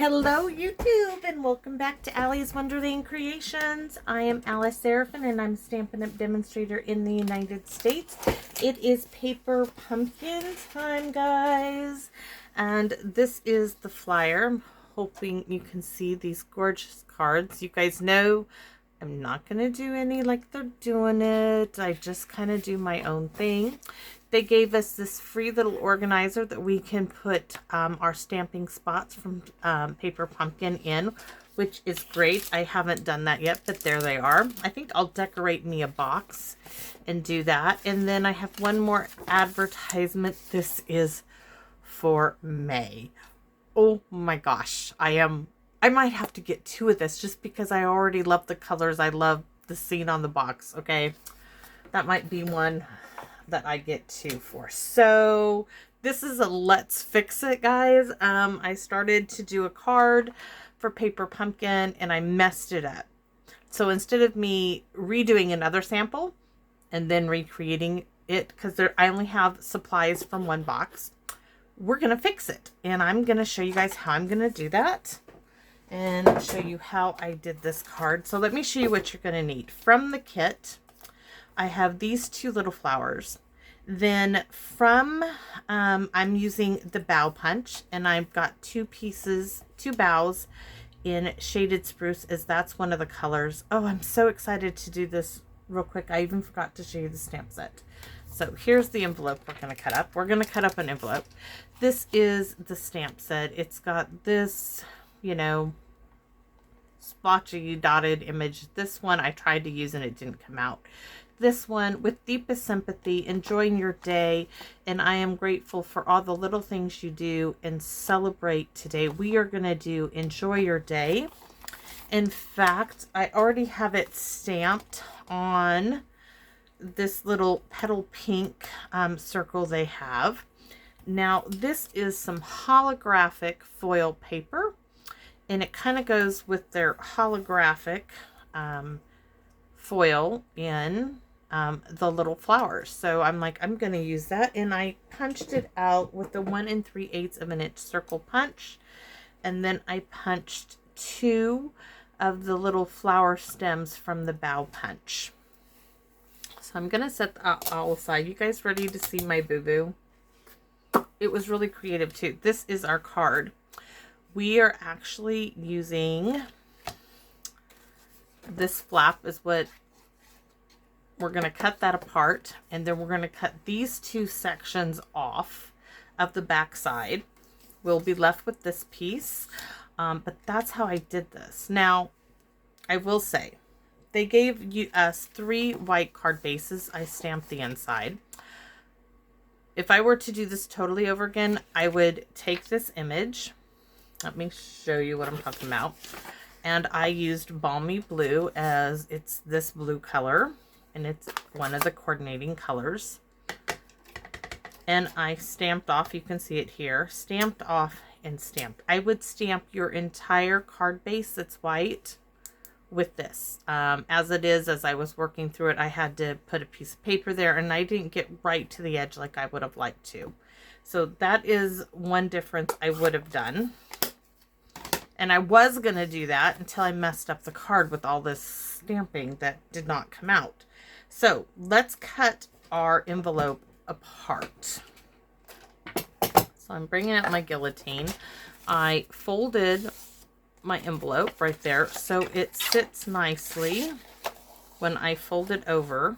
Hello YouTube and welcome back to Allie's Wonderland Creations. I am Alice Seraphin and I'm a Stampin' Up! Demonstrator in the United States. It is paper pumpkin time, guys. And this is the flyer. I'm hoping you can see these gorgeous cards. You guys know I'm not going to do any like they're doing it. I just kind of do my own thing. They gave us this free little organizer that we can put our stamping spots from Paper Pumpkin in, which is great. I haven't done that yet, but there they are. I think I'll decorate me a box and do that. And then I have one more advertisement. This is for May. Oh my gosh. I might have to get two of this just because I already love the colors. I love the scene on the box. Okay. That might be one that I get two for. So this is a Let's Fix It, guys. I started to do a card for Paper Pumpkin and I messed it up. So instead of me redoing another sample and then recreating it, because I only have supplies from one box, we're going to fix it. And I'm going to show you guys how I'm going to do that and show you how I did this card. So let me show you what you're going to need. From the kit, I have these two little flowers. Then from, I'm using the bow punch, and I've got two bows in Shaded Spruce, as that's one of the colors. Oh, I'm so excited to do this real quick. I even forgot to show you the stamp set. So here's the envelope we're going to cut up. We're going to cut up an envelope. This is the stamp set. It's got this, you know, splotchy dotted image. This one I tried to use and it didn't come out. This one, with deepest sympathy, enjoying your day, and I am grateful for all the little things you do and celebrate today. We are going to do enjoy your day. In fact, I already have it stamped on this little petal pink circle they have. Now, this is some holographic foil paper, and it kind of goes with their holographic foil in the little flowers. So I'm like, I'm going to use that. And I punched it out with the 1 3/8 of an inch circle punch. And then I punched two of the little flower stems from the bow punch. So I'm going to set that all aside. You guys ready to see my boo-boo? It was really creative too. This is our card. We are actually using this flap is what we're going to cut that apart, and then we're going to cut these two sections off of the back side. We'll be left with this piece, but that's how I did this. Now, I will say, they gave us 3 white card bases. I stamped the inside. If I were to do this totally over again, I would take this image. Let me show you what I'm talking about. And I used Balmy Blue, as it's this blue color, and it's one of the coordinating colors. And I stamped off, you can see it here, stamped off and stamped. I would stamp your entire card base that's white with this. As it is, as I was working through it, I had to put a piece of paper there, and I didn't get right to the edge like I would have liked to. So that is one difference I would have done. And I was going to do that until I messed up the card with all this stamping that did not come out. So let's cut our envelope apart. So I'm bringing out my guillotine. I folded my envelope right there so it sits nicely when I fold it over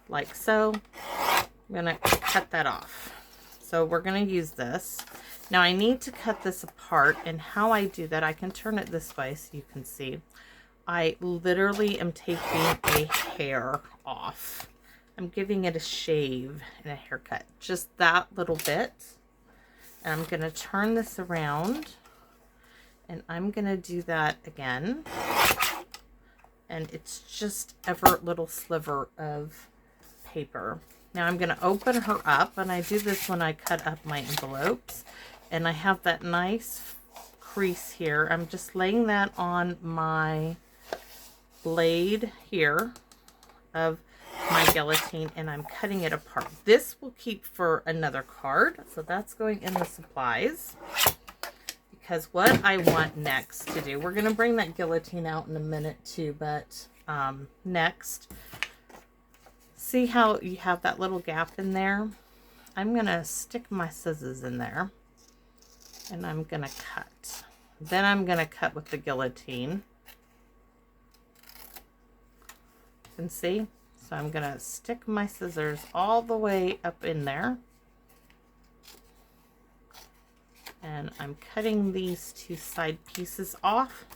like so. I'm going to cut that off. So we're going to use this. Now I need to cut this apart, and how I do that, I can turn it this way so you can see. I literally am taking a hair off. I'm giving it a shave and a haircut. Just that little bit. And I'm going to turn this around, and I'm going to do that again. And it's just every little sliver of paper. Now I'm going to open her up, and I do this when I cut up my envelopes. And I have that nice crease here. I'm just laying that on my blade here of my guillotine, and I'm cutting it apart. This will keep for another card. So that's going in the supplies, because what I want next to do, we're going to bring that guillotine out in a minute too, but next, see how you have that little gap in there? I'm going to stick my scissors in there and I'm going to cut. Then I'm going to cut with the guillotine. You can see? So I'm going to stick my scissors all the way up in there. And I'm cutting these two side pieces off.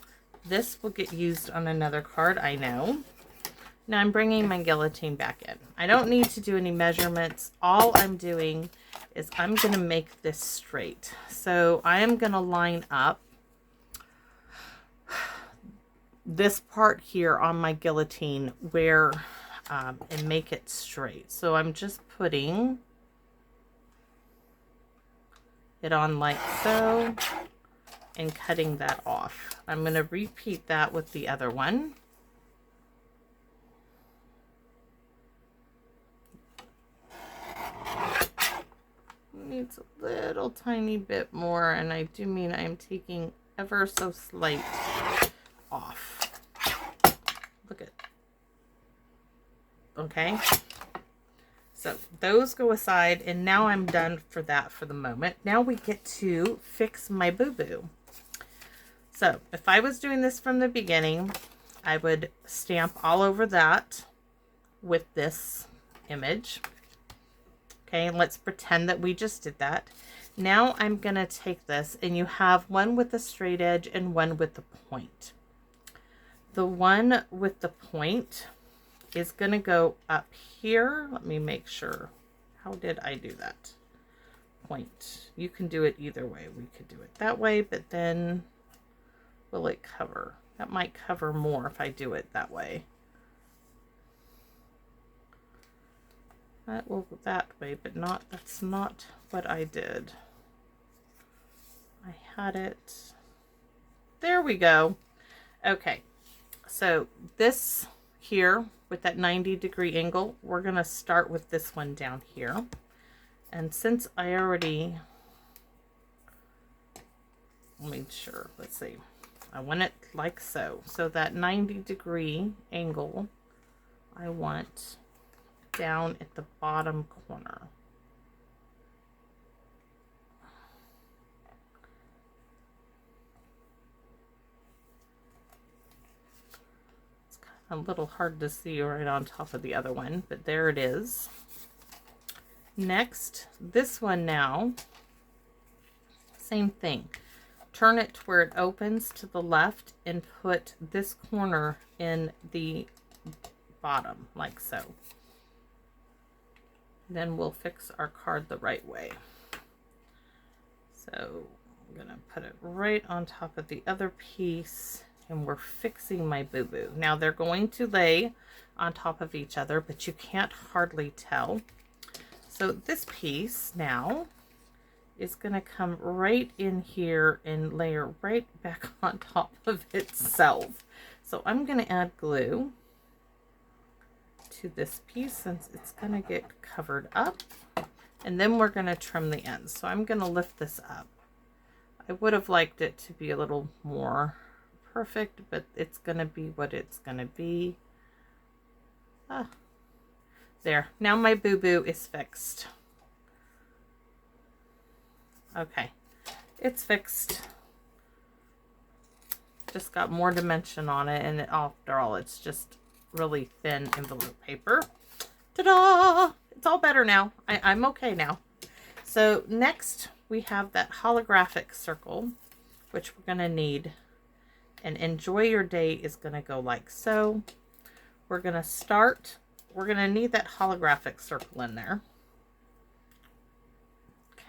This will get used on another card, I know. Now I'm bringing my guillotine back in. I don't need to do any measurements. All I'm doing is I'm going to make this straight. So I am going to line up this part here on my guillotine where and make it straight. So I'm just putting it on like so and cutting that off. I'm going to repeat that with the other one. Needs a little tiny bit more, and I do mean I'm taking ever so slight off. Look at, okay. So those go aside, and now I'm done for that for the moment. Now we get to fix my boo-boo. So if I was doing this from the beginning, I would stamp all over that with this image. Okay, and let's pretend that we just did that. Now I'm going to take this, and you have one with a straight edge and one with the point. The one with the point is going to go up here. Let me make sure. How did I do that? Point. You can do it either way. We could do it that way, but then will it cover? That might cover more if I do it that way. That will go that way, but not, that's not what I did. I had it. There we go. Okay. So this here with that 90-degree angle, we're going to start with this one down here. And since I already, made sure, let's see, I want it like so. So that 90-degree angle, I want down at the bottom corner. It's kind of a little hard to see right on top of the other one, but there it is. Next, this one now, same thing. Turn it to where it opens to the left and put this corner in the bottom, like so. Then we'll fix our card the right way. So I'm going to put it right on top of the other piece, and we're fixing my boo-boo. Now they're going to lay on top of each other, but you can't hardly tell. So this piece now is going to come right in here and layer right back on top of itself. So I'm going to add glue to this piece since it's going to get covered up, and then we're going to trim the ends. So I'm going to lift this up. I would have liked it to be a little more perfect, but it's going to be what it's going to be. There. Now my boo-boo is fixed. Okay, it's fixed. Just got more dimension on it, and after all, it's just really thin envelope paper. Ta-da! It's all better now. I'm okay now. So next we have that holographic circle, which we're going to need. And enjoy your day is going to go like so. We're going to start. We're going to need that holographic circle in there.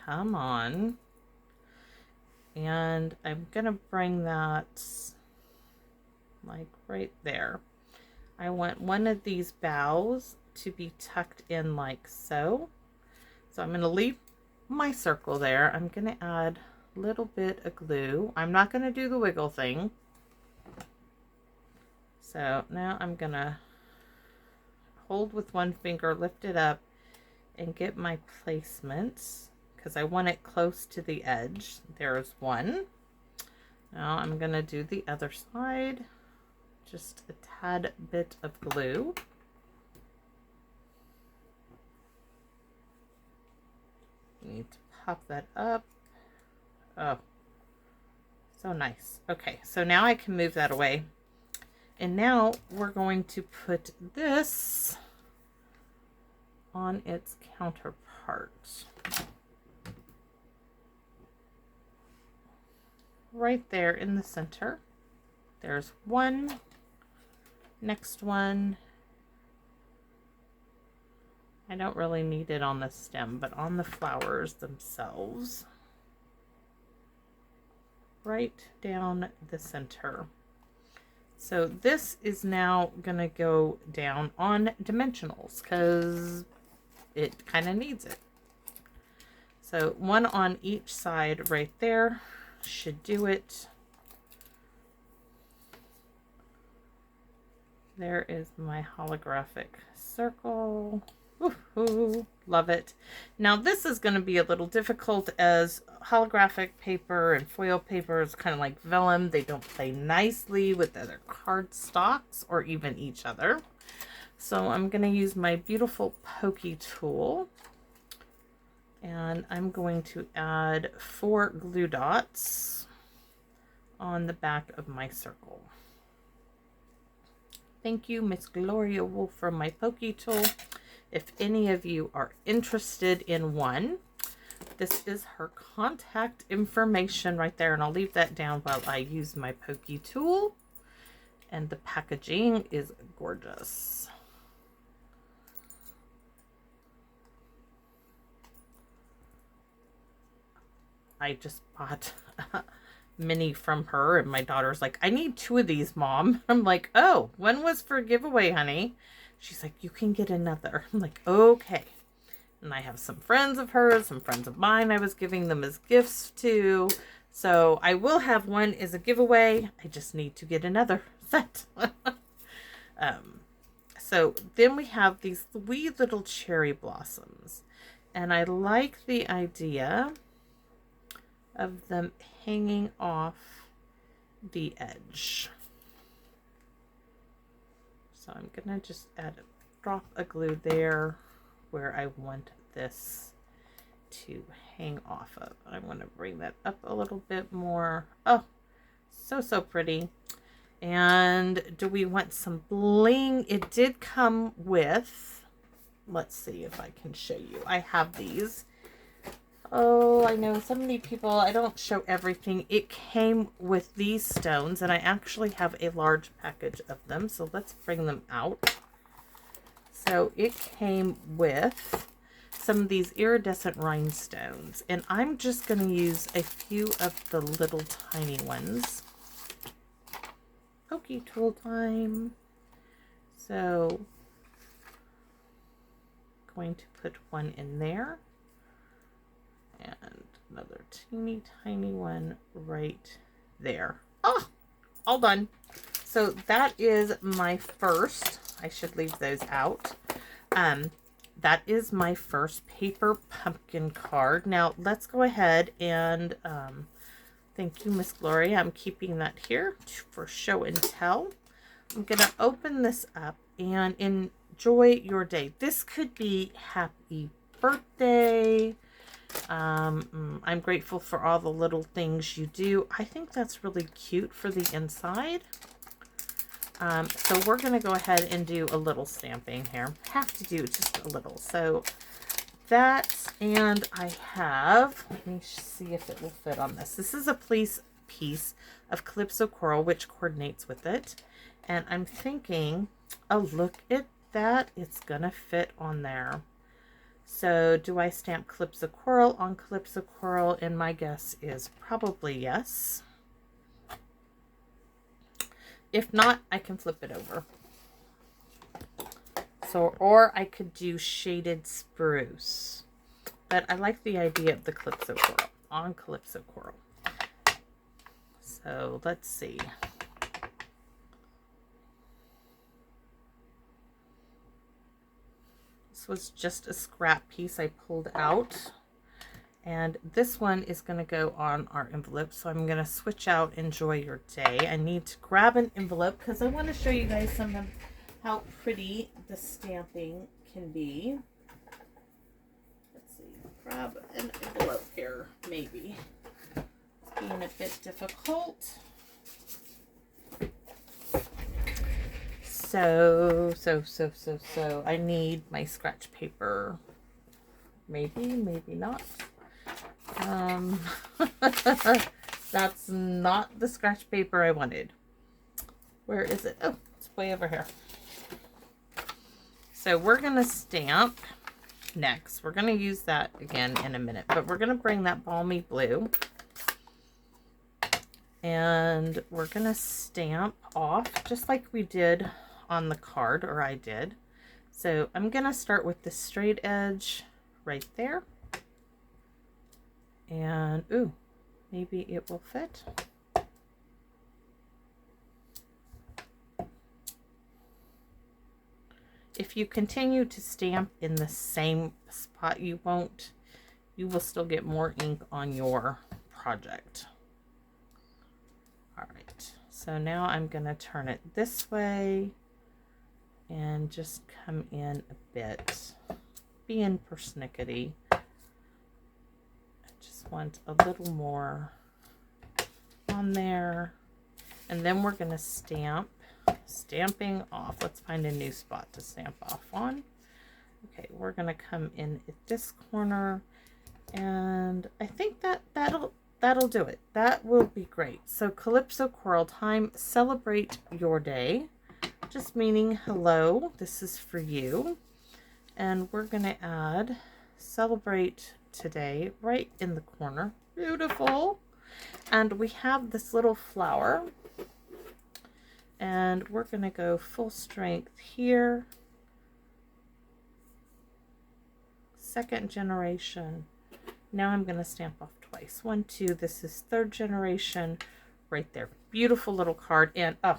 Come on. And I'm going to bring that like right there. I want one of these bows to be tucked in like so. So I'm going to leave my circle there. I'm going to add a little bit of glue. I'm not going to do the wiggle thing. So now I'm going to hold with one finger, lift it up, and get my placements because I want it close to the edge. There's one. Now I'm going to do the other side. Just a tad bit of glue. Need to pop that up. Oh, so nice. Okay, so now I can move that away. And now we're going to put this on its counterpart. Right there in the center. There's one. Next one. I don't really need it on the stem, but on the flowers themselves. Right down the center. So this is now going to go down on dimensionals because it kind of needs it. So one on each side right there should do it. There is my holographic circle. Woohoo! Love it. Now this is going to be a little difficult as holographic paper and foil paper is kind of like vellum. They don't play nicely with other card stocks or even each other. So I'm going to use my beautiful pokey tool. And I'm going to add 4 glue dots on the back of my circle. Thank you, Miss Gloria Wolf, from my pokey tool. If any of you are interested in one, this is her contact information right there. And I'll leave that down while I use my pokey tool. And the packaging is gorgeous. I just bought mini from her and my daughter's like, I need 2 of these, Mom. I'm like, oh, one was for giveaway, honey. She's like, you can get another. I'm like, okay. And I have some friends of hers, some friends of mine I was giving them as gifts to. So I will have one as a giveaway. I just need to get another set. So then we have these wee little cherry blossoms. And I like the idea of them hanging off the edge. So I'm gonna just add a drop of glue there where I want this to hang off of. I want to bring that up a little bit more. Oh, so pretty. And do we want some bling? It did come with, let's see if I can show you. I have these. Oh, I know so many people, I don't show everything. It came with these stones, and I actually have a large package of them. So let's bring them out. So it came with some of these iridescent rhinestones, and I'm just going to use a few of the little tiny ones. Pokey tool time. So going to put one in there. And another teeny tiny one right there. Oh, all done. So that is my first. I should leave those out. That is my first paper pumpkin card. Now let's go ahead and thank you, Miss Gloria. I'm keeping that here for show and tell. I'm gonna open this up and enjoy your day. This could be happy birthday. I'm grateful for all the little things you do. I think that's really cute for the inside. So we're going to go ahead and do a little stamping here. Have to do just a little. So that, and I have, let me see if it will fit on this. This is a piece of Calypso Coral, which coordinates with it. And I'm thinking, oh, look at that. It's going to fit on there. So do I stamp Calypso Coral on Calypso Coral? And my guess is probably yes. If not, I can flip it over. So, or I could do Shaded Spruce. But I like the idea of the Calypso Coral on Calypso Coral. So let's see. This was just a scrap piece I pulled out. And this one is going to go on our envelope. So I'm going to switch out Enjoy Your Day. I need to grab an envelope because I want to show you guys some of how pretty the stamping can be. Let's see, grab an envelope here, maybe. It's being a bit difficult. So I need my scratch paper. Maybe, maybe not. That's not the scratch paper I wanted. Where is it? Oh, it's way over here. So we're going to stamp next. We're going to use that again in a minute, but we're going to bring that balmy blue and we're going to stamp off just like we did on the card, or I did. So I'm going to start with the straight edge right there. And, ooh, maybe it will fit. If you continue to stamp in the same spot, you will still get more ink on your project. All right, so now I'm going to turn it this way and just come in a bit, being persnickety. Want a little more on there, and then we're going to stamping off. Let's find a new spot to stamp off on. Okay, we're going to come in at this corner, and I think that'll do it. That will be great. So Calypso Coral Time, celebrate your day, just meaning hello, this is for you. And we're going to add celebrate today right in the corner. Beautiful. And we have this little flower, and we're going to go full strength here. Second generation. Now I'm going to stamp off twice. 1, 2. This is third generation right there. Beautiful little card. And oh,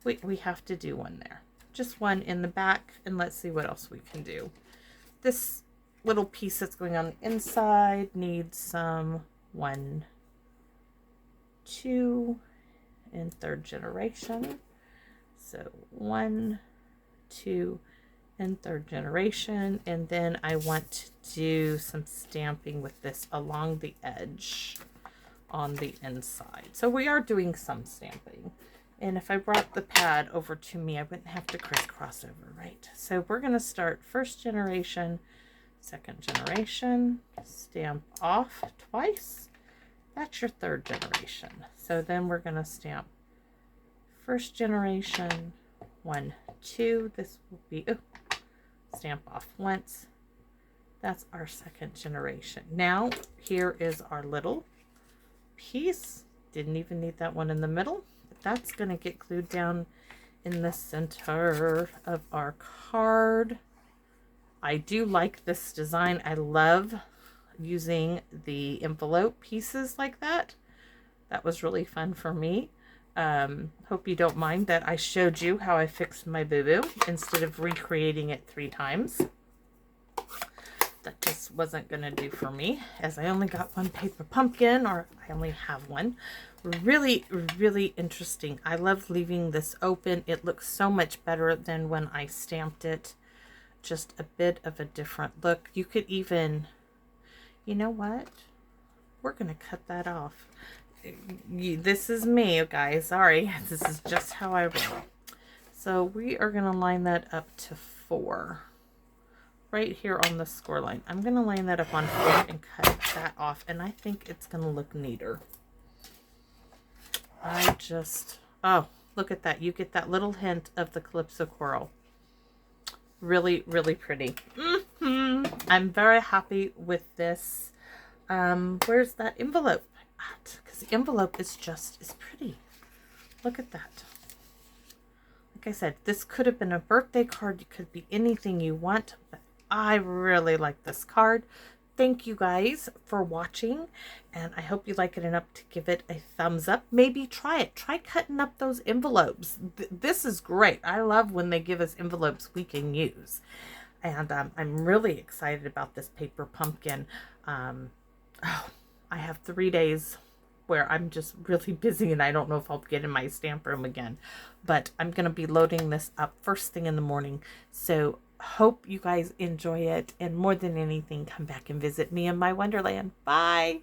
we have to do one there. Just one in the back, and let's see what else we can do. This little piece that's going on the inside needs some 1, 2 in third generation. So 1, 2 in third generation, and then I want to do some stamping with this along the edge on the inside. So we are doing some stamping, and if I brought the pad over to me, I wouldn't have to crisscross over, right? So we're going to start first generation, second generation, stamp off twice. That's your third generation. So then we're going to stamp first generation, 1, 2. This will be, ooh, stamp off once. That's our second generation. Now here is our little piece. Didn't even need that one in the middle, but that's going to get glued down in the center of our card. I do like this design. I love using the envelope pieces like that. That was really fun for me. Hope you don't mind that I showed you how I fixed my boo-boo instead of recreating it 3 times. That just wasn't going to do for me, as I only got one paper pumpkin, or I only have one. Really, really interesting. I love leaving this open. It looks so much better than when I stamped it. Just a bit of a different look. You could even, you know what? We're going to cut that off. This is me, guys. Sorry. This is just how I roll. So we are going to line that up to 4. Right here on the score line. I'm going to line that up on 4 and cut that off. And I think it's going to look neater. Oh, look at that. You get that little hint of the Calypso Coral. Really, really pretty. I'm very happy with this. Where's that envelope at? Because the envelope is just as pretty. Look at that. Like I said, this could have been a birthday card. It could be anything you want, but I really like this card. Thank you guys for watching, and I hope you like it enough to give it a thumbs up. Maybe try it. Try cutting up those envelopes. This is great. I love when they give us envelopes we can use. And I'm really excited about this paper pumpkin. Oh, I have 3 days where I'm just really busy and I don't know if I'll get in my stamp room again. But I'm going to be loading this up first thing in the morning. So hope you guys enjoy it. And more than anything, come back and visit me in my Wonderland. Bye.